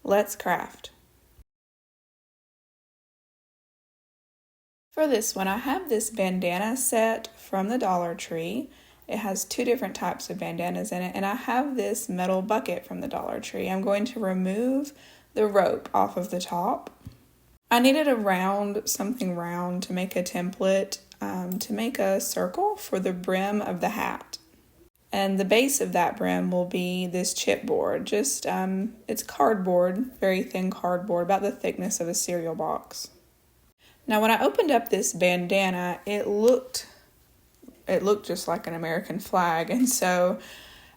Let's craft. For this one, I have this bandana set from the Dollar Tree. It has 2 different types of bandanas in it, and I have this metal bucket from the Dollar Tree. I'm going to remove the rope off of the top. I needed something round to make a template, to make a circle for the brim of the hat. And the base of that brim will be this chipboard. It's cardboard, very thin cardboard, about the thickness of a cereal box. Now, when I opened up this bandana, it looked just like an American flag, and so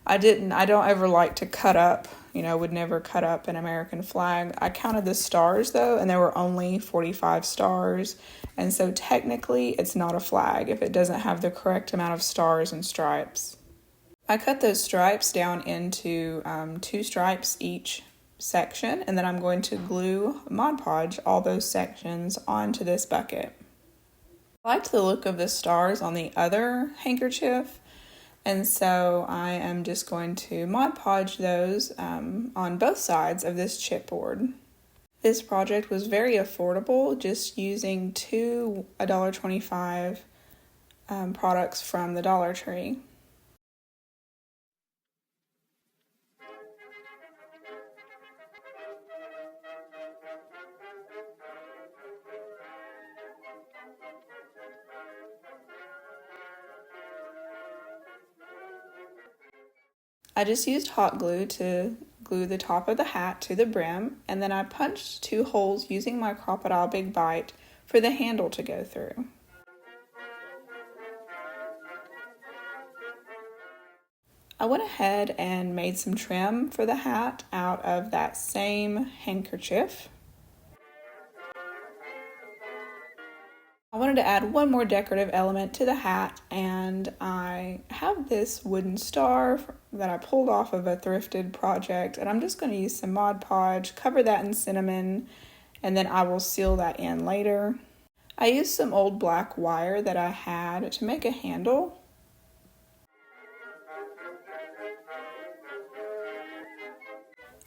I don't ever like to cut up, would never cut up an American flag. I counted the stars though, and there were only 45 stars, and so technically it's not a flag if it doesn't have the correct amount of stars and stripes. I cut those stripes down into 2 stripes each section, and then I'm going to glue Mod Podge all those sections onto this bucket. I liked the look of the stars on the other handkerchief, and so I am just going to Mod Podge those on both sides of this chipboard. This project was very affordable, just using 2 $1.25 products from the Dollar Tree. I just used hot glue to glue the top of the hat to the brim, and then I punched 2 holes using my Crocodile Big Bite for the handle to go through. I went ahead and made some trim for the hat out of that same handkerchief. I wanted to add one more decorative element to the hat, and I have this wooden star that I pulled off of a thrifted project, and I'm just going to use some Mod Podge, cover that in cinnamon, and then I will seal that in later. I used some old black wire that I had to make a handle.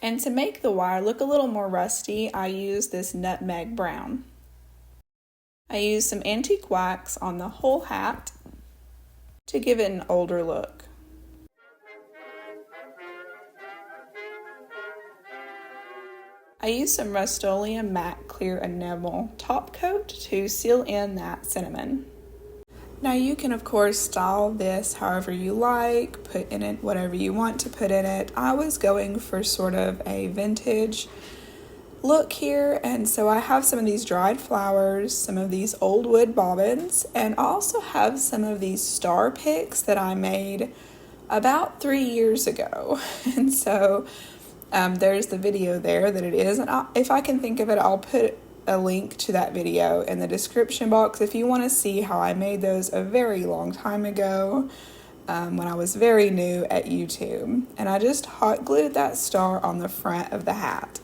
And to make the wire look a little more rusty, I used this nutmeg brown. I used some antique wax on the whole hat to give it an older look. I used some Rust-Oleum matte clear enamel top coat to seal in that cinnamon. Now you can of course style this however you like, put in it whatever you want to put in it. I was going for sort of a vintage look here, and so I have some of these dried flowers, some of these old wood bobbins, and I also have some of these star picks that I made about 3 years ago. And so there's the video there that it is, and if I can think of it, I'll put a link to that video in the description box if you want to see how I made those a very long time ago, when I was very new at YouTube. And I just hot glued that star on the front of the hat.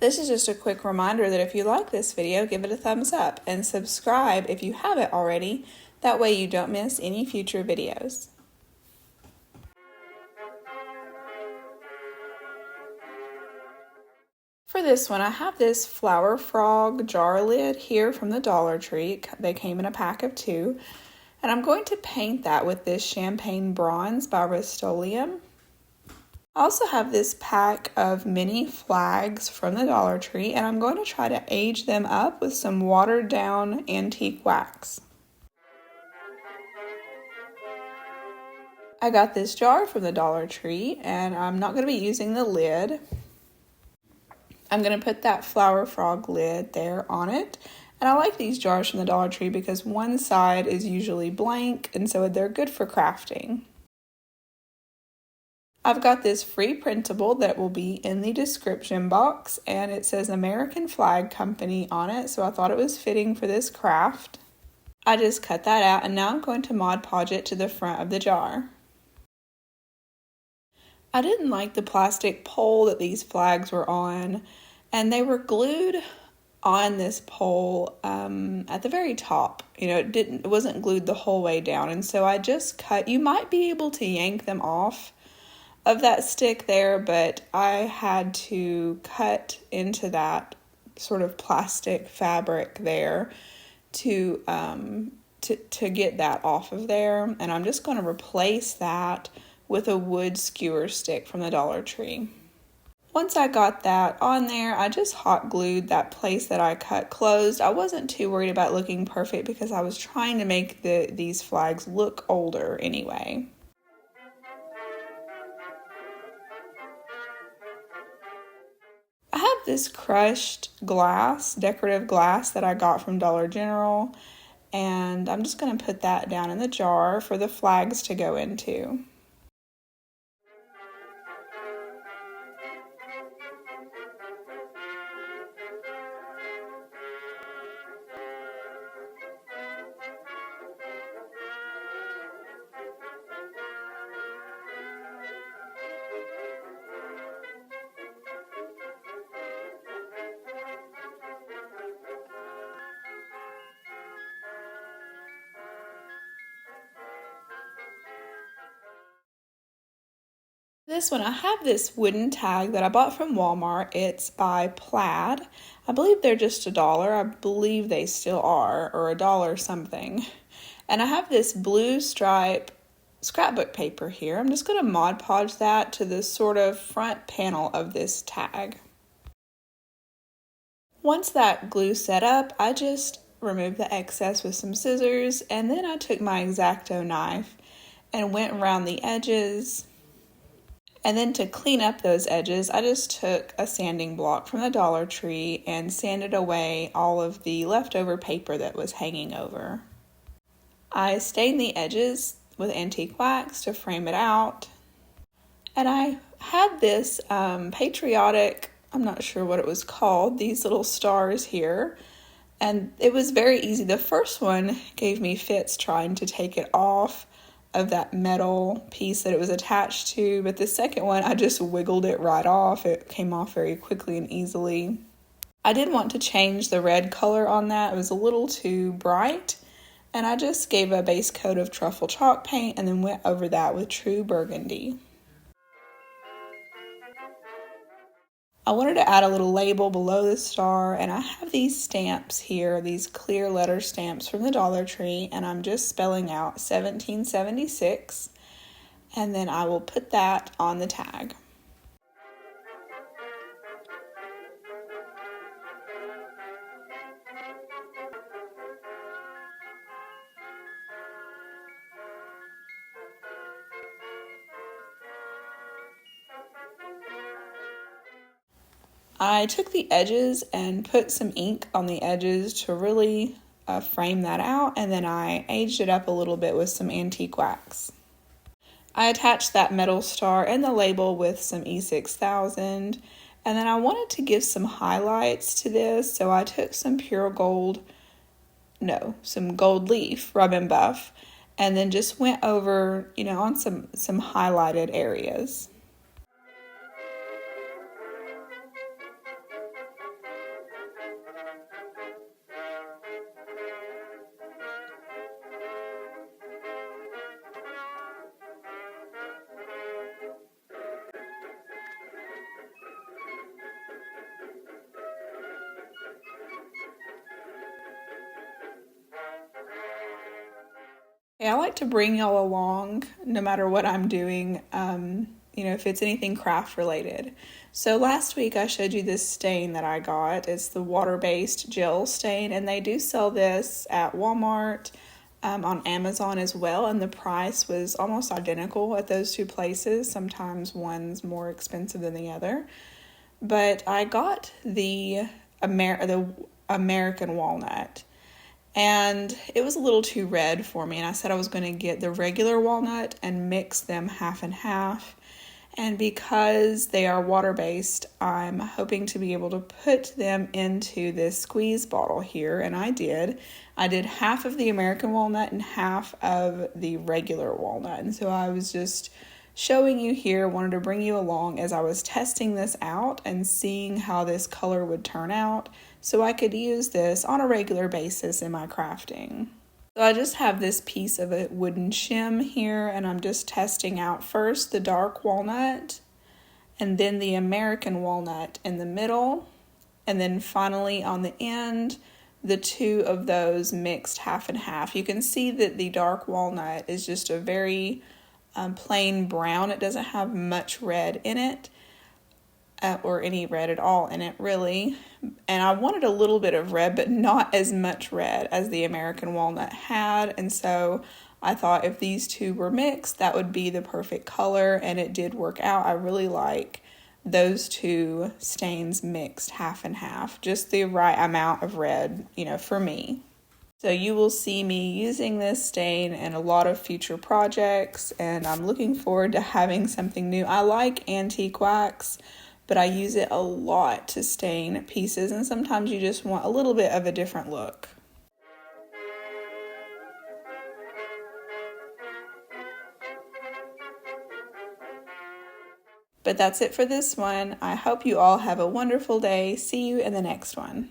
This is just a quick reminder that if you like this video, give it a thumbs up and subscribe if you haven't already. That way you don't miss any future videos. For this one, I have this flower frog jar lid here from the Dollar Tree. They came in a pack of 2. And I'm going to paint that with this champagne bronze by Rust-Oleum. I also have this pack of mini flags from the Dollar Tree, and I'm going to try to age them up with some watered down antique wax. I got this jar from the Dollar Tree, and I'm not going to be using the lid. I'm going to put that flower frog lid there on it. And I like these jars from the Dollar Tree because one side is usually blank, and so they're good for crafting. I've got this free printable that will be in the description box, and it says American Flag Company on it, so I thought it was fitting for this craft. I just cut that out, and now I'm going to Mod Podge it to the front of the jar. I didn't like the plastic pole that these flags were on, and they were glued on this pole at the very top. It wasn't glued the whole way down, and so I just cut. You might be able to yank them off of that stick there, but I had to cut into that sort of plastic fabric there to get that off of there, and I'm just going to replace that with a wood skewer stick from the Dollar Tree. Once I got that on there, I just hot glued that place that I cut closed. I wasn't too worried about looking perfect because I was trying to make these flags look older anyway. I have this crushed glass, decorative glass that I got from Dollar General, and I'm just going to put that down in the jar for the flags to go into. This one, I have this wooden tag that I bought from Walmart. It's by Plaid. I believe they're just $1. I believe they still are, or $1 something. And I have this blue stripe scrapbook paper here. I'm just going to Mod Podge that to the sort of front panel of this tag. Once that glue set up, I just removed the excess with some scissors, and then I took my X-Acto knife and went around the edges. And then to clean up those edges, I just took a sanding block from the Dollar Tree and sanded away all of the leftover paper that was hanging over. I stained the edges with antique wax to frame it out. And I had this patriotic, I'm not sure what it was called, these little stars here. And it was very easy. The first one gave me fits trying to take it off of that metal piece that it was attached to, but the second one I just wiggled it right off. It came off very quickly and easily. I did want to change the red color on that. It was a little too bright, and I just gave a base coat of truffle chalk paint and then went over that with true burgundy. I wanted to add a little label below the star, and I have these stamps here, these clear letter stamps from the Dollar Tree, and I'm just spelling out 1776, and then I will put that on the tag. I took the edges and put some ink on the edges to really frame that out, and then I aged it up a little bit with some antique wax. I attached that metal star and the label with some E6000, and then I wanted to give some highlights to this, so I took some some gold leaf rub and buff, and then just went over, on some highlighted areas. I like to bring y'all along no matter what I'm doing, if it's anything craft related. So last week I showed you this stain that I got. It's the water-based gel stain, and they do sell this at Walmart, on Amazon as well, and the price was almost identical at those two places. Sometimes one's more expensive than the other. But I got the American walnut, and it was a little too red for me, and I said I was going to get the regular walnut and mix them half and half. And because they are water-based, I'm hoping to be able to put them into this squeeze bottle here, and I did. I did half of the American walnut and half of the regular walnut, and so I was just showing you here, wanted to bring you along as I was testing this out and seeing how this color would turn out. so I could use this on a regular basis in my crafting. So I just have this piece of a wooden shim here, and I'm just testing out first the dark walnut and then the American walnut in the middle, and then finally on the end, the two of those mixed half and half. You can see that the dark walnut is just a very plain brown. It doesn't have much red in it, or any red at all in it really. And I wanted a little bit of red, but not as much red as the American walnut had. And so I thought if these two were mixed, that would be the perfect color, and it did work out. I really like those two stains mixed half and half, just the right amount of red, for me. So you will see me using this stain in a lot of future projects, and I'm looking forward to having something new. I like antique wax, but I use it a lot to stain pieces, and sometimes you just want a little bit of a different look. But that's it for this one. I hope you all have a wonderful day. See you in the next one.